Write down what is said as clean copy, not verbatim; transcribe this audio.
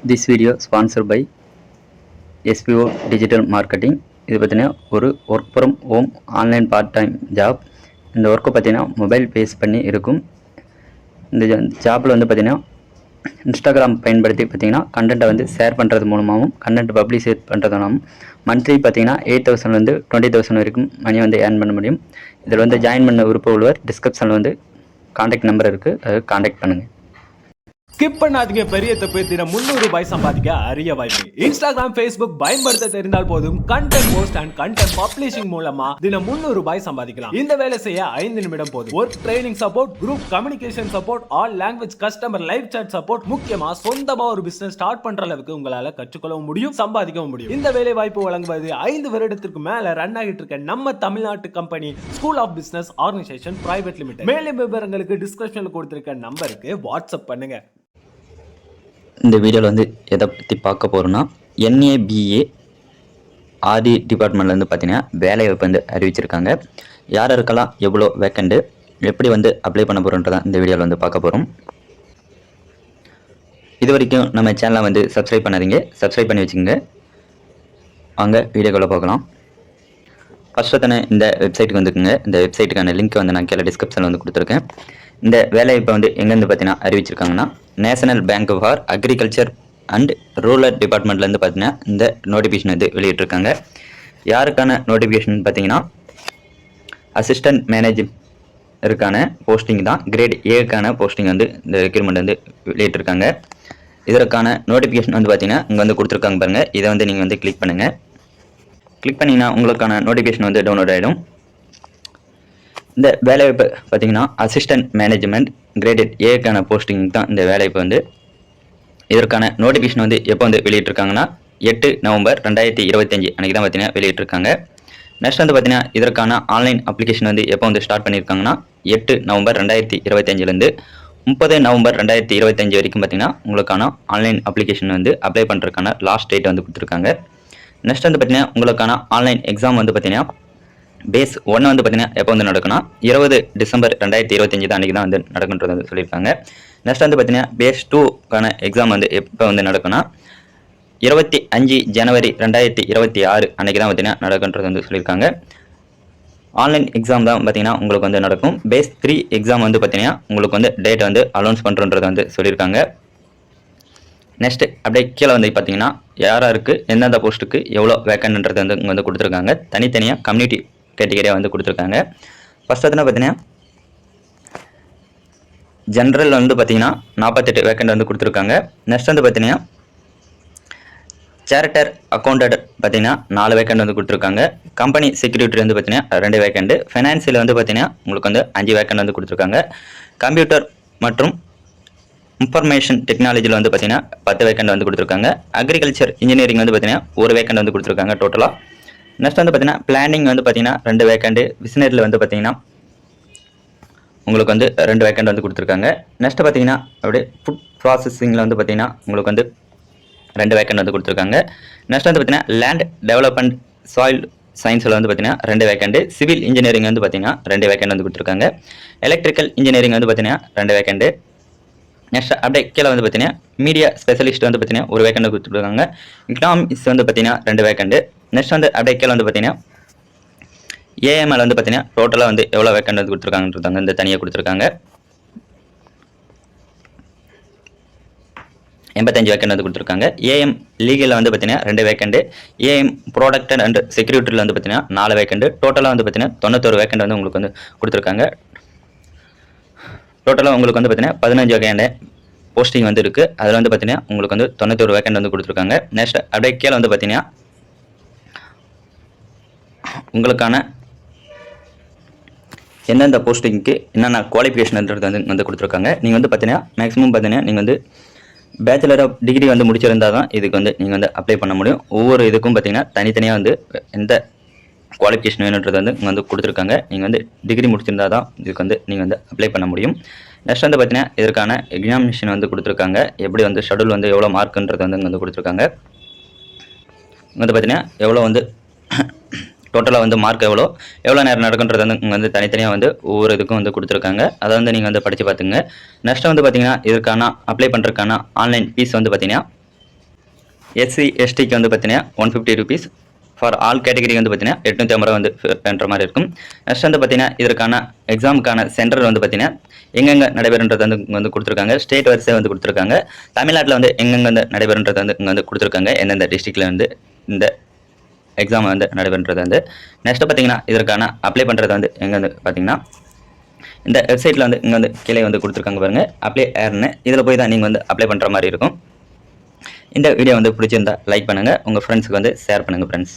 This video sponsored by SPO Digital Marketing. இது பார்த்தீங்கன்னா ஒரு work from home online part time job. இந்த ஒர்க்கை பார்த்தீங்கன்னா மொபைல் பேஸ் பண்ணி இருக்கும். இந்த ஜாப்பில் வந்து பார்த்தீங்கன்னா இன்ஸ்டாகிராம் பயன்படுத்தி பார்த்தீங்கன்னா கண்டென்ட்டை வந்து ஷேர் பண்ணுறது மூலமாகவும் கண்டென்ட் பப்ளிஷேட் பண்ணுறதுனாலும் மந்த்லி பார்த்தீங்கன்னா 8,000 வந்து 20,000 வரைக்கும் மணி வந்து ஏர்ன் பண்ண முடியும். இதில் வந்து ஜாயின் பண்ண விருப்பம் உள்ளவர் டிஸ்கிரிப்ஷனில் வந்து கான்டாக்ட் நம்பர் இருக்குது, அதை கான்டாக்ட் பண்ணுங்கள். ஸ்கிப் பண்ணாதீங்க. பெரிய தப்பு. தினம் 300 ரூபாய் சம்பாதிக்க அரிய வாய்ப்பு. இன்ஸ்டாகிராம், Facebook பயன்படுத்த தெரிந்தால் போதும். Content post and content publishing மூலமா தினம் 300 ரூபாய் சம்பாதிக்கலாம். இந்த வேலை செய்ய 5 நிமிடம் போதும். Work training support, group communication support, all language customer live chat support, முக்கியமா சொந்தமா ஒரு பிசினஸ் ஸ்டார்ட் பண்ற அளவுக்கு உங்களால கற்றுக்கொள்ளவும் முடியும், சம்பாதிக்கவும் முடியும். இந்த வேலை வாய்ப்பு வழங்குவது 5 வருடத்திற்கு மேல ரன் ஆகிட்டு இருக்க நம்ம தமிழ்நாட்டு company school of business organisation private limited. மேலும் விவரங்களுக்கு டிஸ்கிரிப்ஷன்ல கொடுத்திருக்க நம்பருக்கு வாட்ஸ்அப் பண்ணுங்க. இந்த வீடியோவில் வந்து எதை பற்றி பார்க்க போகிறோன்னா, NABA ஆர்டி டிபார்ட்மெண்ட்லேருந்து பார்த்தீங்கன்னா வேலைவாய்ப்பு வந்து அறிவிச்சிருக்காங்க. யாருக்கெல்லாம் எவ்வளோ வேக்கண்ட்டு, எப்படி வந்து அப்ளை பண்ண போகிறோன்றதான் இந்த வீடியோவில் வந்து பார்க்க போகிறோம். இது வரைக்கும் நம்ம சேனலை வந்து சப்ஸ்கிரைப் பண்ணாதீங்க, சப்ஸ்கிரைப் பண்ணி வச்சுக்கோங்க. வாங்க வீடியோக்குள்ளே பார்க்கலாம். ஃபஸ்ட்டு தானே இந்த வெப்சைட்டுக்கு வந்துக்குங்க. இந்த வெப்சைட்டுக்கான லிங்க் வந்து நான் கீழே டிஸ்கிரிப்ஷனில் வந்து கொடுத்துருக்கேன். இந்த வேலைவாய்ப்பை வந்து எங்கேருந்து பார்த்தீங்கன்னா அறிவிச்சிருக்காங்கன்னா, national bank for agriculture and rural டிபார்ட்மெண்ட்லேருந்து பார்த்தீங்கன்னா இந்த நோட்டிஃபிகேஷன் வந்து வெளியிட்டிருக்காங்க. யாருக்கான நோட்டிஃபிகேஷன் பார்த்தீங்கன்னா, அசிஸ்டன்ட் மேனேஜருக்கான போஸ்டிங் தான். கிரேட் ஏக்கான போஸ்டிங் வந்து இந்த ரெக்ரூட்மெண்ட் வந்து வெளியிட்டிருக்காங்க. இதற்கான நோட்டிஃபிகேஷன் வந்து பார்த்தீங்கன்னா இங்கே வந்து கொடுத்துருக்காங்க பாருங்கள். இதை வந்து நீங்கள் வந்து கிளிக் பண்ணுங்கள். கிளிக் பண்ணிங்கன்னா உங்களுக்கான நோட்டிஃபிகேஷன் வந்து டவுன்லோட் ஆகிடும். இந்த வேலைவாய்ப்பு பார்த்தீங்கன்னா அசிஸ்டன்ட் மேனேஜ்மெண்ட் கிரேடட் ஏக்கான போஸ்டிங் தான் இந்த வேலைவாய்ப்பு வந்து. இதற்கான நோட்டிஃபிகேஷன் வந்து எப்போ வந்து வெளியிட்டிருக்காங்கன்னா 8 நவம்பர் 2025 அன்றைக்கி தான் பார்த்தீங்கன்னா வெளியிட்டிருக்காங்க. நெக்ஸ்ட் வந்து பார்த்தீங்கன்னா இதற்கான ஆன்லைன் அப்ளிகேஷன் வந்து எப்போ வந்து ஸ்டார்ட் பண்ணியிருக்காங்கன்னா 8 நவம்பர் 2025லேருந்து 30 நவம்பர் 2025 வரைக்கும் பார்த்தீங்கன்னா உங்களுக்கான ஆன்லைன் அப்ளிகேஷன் வந்து அப்ளை பண்ணுறதுக்கான லாஸ்ட் டேட் வந்து கொடுத்துருக்காங்க. நெக்ஸ்ட் வந்து பார்த்தீங்கன்னா உங்களுக்கான ஆன்லைன் எக்ஸாம் வந்து பார்த்தீங்கன்னா பேஸ் 1 வந்து பார்த்தீங்கன்னா எப்போ வந்து நடக்குன்னா 20 டிசம்பர் 2025 தான் அன்றைக்கி தான் வந்து நடக்குன்றது வந்து சொல்லியிருக்காங்க. நெக்ஸ்ட் வந்து பார்த்தீங்கன்னா பேஸ் 2க்கான எக்ஸாம் வந்து எப்போ வந்து நடக்குன்னா 25 ஜனவரி 2026 அன்றைக்கி தான் பார்த்தீங்கன்னா நடக்குன்றது வந்து சொல்லியிருக்காங்க. ஆன்லைன் எக்ஸாம் தான் பார்த்தீங்கன்னா உங்களுக்கு வந்து நடக்கும். பேஸ் 3 எக்ஸாம் வந்து பார்த்தீங்கன்னா உங்களுக்கு வந்து டேட் வந்து அனௌன்ஸ் பண்ணுறன்றது வந்து சொல்லியிருக்காங்க. நெக்ஸ்ட் அப்படியே கீழே வந்து பார்த்தீங்கன்னா யாராருக்கு எந்தெந்த போஸ்ட்டுக்கு எவ்வளோ வேக்கன்ட்ன்றது வந்து இங்கே வந்து கொடுத்துருக்காங்க. தனித்தனியாக கம்யூனிட்டி கேட்டகரியாக வந்து கொடுத்துருக்காங்க. ஃபர்ஸ்ட் வந்து பார்த்தீங்கன்னா ஜென்ரல் வந்து பார்த்தீங்கன்னா 48 வேக்கண்ட் வந்து கொடுத்துருக்காங்க. நெக்ஸ்ட் வந்து பார்த்தீங்கன்னா சேரிட்டர் அக்கௌண்டட் பார்த்தீங்கன்னா 4 வேக்கண்ட் வந்து கொடுத்துருக்காங்க. கம்பெனி செக்யூரிட்டி வந்து பார்த்தீங்கன்னா 2 வேக்கண்ட். ஃபைனான்சியல் வந்து பார்த்தீங்கன்னா உங்களுக்கு வந்து 5 வேக்கண்ட் வந்து கொடுத்துருக்காங்க. கம்ப்யூட்டர் மற்றும் இன்ஃபர்மேஷன் டெக்னாலஜியில் வந்து பார்த்தீங்கன்னா 10 வேக்கண்ட் வந்து கொடுத்துருக்காங்க. அக்ரிகல்ச்சர் இன்ஜினியரிங் வந்து பார்த்தீங்கன்னா 1 வேக்கண்ட் வந்து கொடுத்துருக்காங்க டோட்டலாக. நெக்ஸ்ட் வந்து பார்த்தீங்கன்னா பிளானிங் வந்து பார்த்தீங்கன்னா 2 வேக்கண்ட். விசினரியில் வந்து பார்த்தீங்கன்னா உங்களுக்கு வந்து 2 வேக்கண்ட் வந்து கொடுத்துருக்காங்க. நெக்ஸ்ட் பார்த்தீங்கன்னா அப்படியே ஃபுட் ப்ராசஸிங்கில் வந்து பார்த்தீங்கன்னா உங்களுக்கு வந்து 2 வேக்கண்ட் வந்து கொடுத்துருக்காங்க. நெக்ஸ்ட் வந்து பார்த்தீங்கன்னா லேண்ட் டெவலப்மெண்ட் சாயில் சயின்ஸில் வந்து பார்த்தீங்கன்னா 2 வேக்கண்ட். சிவில் இன்ஜினியரிங் வந்து பார்த்தீங்கன்னா 2 வேக்கண்ட் வந்து கொடுத்துருக்காங்க. எலக்ட்ரிக்கல் இன்ஜினியரிங் வந்து பார்த்தீங்கன்னா 2 வேக்கண்ட். நெக்ஸ்ட் அப்படியே கீழே வந்து பார்த்தீங்கன்னா மீடியா ஸ்பெஷலிஸ்ட் வந்து பார்த்தீங்கன்னா 1 வேக்கண்ட் கொடுத்துருக்காங்க. எக்கனாமிக்ஸ் வந்து பார்த்தீங்கன்னா 2 வேக்கண்ட். நெக்ஸ்ட் வந்து அப்படியே கீழே வந்து பார்த்தீங்கன்னா ஏஎம்எல் வந்து பார்த்தீங்கன்னா டோட்டலாக வந்து எவ்வளோ வேக்கண்ட் வந்து கொடுத்துருக்காங்கன்றாங்க இந்த தனியாக கொடுத்துருக்காங்க. 85 வேக்கண்ட் வந்து கொடுத்துருக்காங்க. ஏஎம் லீகலில் வந்து பார்த்தீங்கன்னா 2 வேக்கண்ட். ஏஎம் ப்ராடக்ட் அண்ட் செக்யூரிட்டியில் வந்து பார்த்தீங்கன்னா 4 வேக்கண்ட். டோட்டலாக வந்து பார்த்தீங்கன்னா 91 வேக்கண்ட் வந்து உங்களுக்கு வந்து கொடுத்துருக்காங்க. டோட்டலாக உங்களுக்கு வந்து பார்த்தீங்கன்னா 15 வகையான போஸ்டிங் வந்து இருக்குது. அதில் வந்து பார்த்தீங்கன்னா உங்களுக்கு வந்து 91 வேக்கண்ட் வந்து கொடுத்துருக்காங்க. நெக்ஸ்ட் அப்படியே கீழே வந்து பார்த்தீங்கன்னா உங்களுக்கான எந்தெந்த போஸ்டிங்க்கு என்னென்ன குவாலிஃபிகேஷன்ன்றது வந்து கொடுத்துருக்காங்க. நீங்கள் வந்து பார்த்தீங்கன்னா மேக்ஸிமம் பார்த்தீங்கன்னா நீங்கள் வந்து பேச்சுலர் ஆஃப் டிகிரி வந்து முடிச்சிருந்தால் தான் இதுக்கு வந்து நீங்கள் வந்து அப்ளை பண்ண முடியும். ஒவ்வொரு இதுக்கும் பார்த்தீங்கன்னா தனித்தனியாக வந்து எந்த குவாலிஃபிகேஷன் வேணுன்றது வந்து இங்கே வந்து கொடுத்துருக்காங்க. நீங்கள் வந்து டிகிரி முடிச்சிருந்தா தான் இதுக்கு வந்து நீங்கள் வந்து அப்ளை பண்ண முடியும். நெக்ஸ்ட் வந்து பார்த்தீங்கன்னா இதற்கான எக்ஸாமினேஷன் வந்து கொடுத்துருக்காங்க. எப்படி வந்து ஷெடியூல் வந்து எவ்வளோ மார்க்குன்றது வந்து இங்கே வந்து கொடுத்துருக்காங்க. வந்து பார்த்தீங்கன்னா எவ்வளோ வந்து டோட்டலாக வந்து மார்க் எவ்வளோ நேரம் நடக்குன்றது வந்து இங்கே வந்து தனித்தனியாக வந்து ஒவ்வொரு இதுக்கும் வந்து கொடுத்துருக்காங்க. அதை வந்து நீங்கள் வந்து படித்து பார்த்துங்க. நெக்ஸ்ட் வந்து பார்த்தீங்கன்னா இதுக்கான அப்ளை பண்ணுறதுக்கான ஆன்லைன் ஃபீஸ் வந்து பார்த்தீங்கன்னா எஸ்சி எஸ்டிக்கு வந்து பார்த்தீங்கன்னா 150 ருபீஸ். ஃபார் ஆல் கேட்டகரி வந்து பார்த்தீங்கன்னா 850 வந்து பண்ணுற மாதிரி இருக்கும். நெக்ஸ்ட் வந்து பார்த்தீங்கன்னா இதற்கான எக்ஸாமுக்கான சென்டர் வந்து பார்த்தீங்கன்னா எங்கெங்கே நடைபெறுன்றது வந்து இங்கே வந்து கொடுத்துருக்காங்க. ஸ்டேட் வரிசை வந்து கொடுத்துருக்காங்க. தமிழ்நாட்டில் வந்து எங்கெங்கே வந்து நடைபெறுன்றது வந்து இங்கே வந்து கொடுத்துருக்காங்க. எந்தெந்த டிஸ்ட்ரிக்டில் வந்து இந்த எக்ஸாம் வந்து நடைபெறுன்றது வந்து. நெக்ஸ்ட்டு பார்த்தீங்கன்னா இதற்கான அப்ளை பண்ணுறது வந்து எங்கே வந்து பார்த்தீங்கன்னா இந்த வெப்சைட்டில் வந்து இங்கே வந்து கீழே வந்து கொடுத்துருக்காங்க பாருங்கள், அப்ளை ஏர்னு. இதில் போய் தான் நீங்கள் வந்து அப்ளை பண்ணுற மாதிரி இருக்கும். இந்த வீடியோ வந்து பிடிச்சிருந்தா லைக் பண்ணுங்கள், உங்கள் ஃப்ரெண்ட்ஸுக்கு வந்து ஷேர் பண்ணுங்கள் ஃப்ரெண்ட்ஸ்.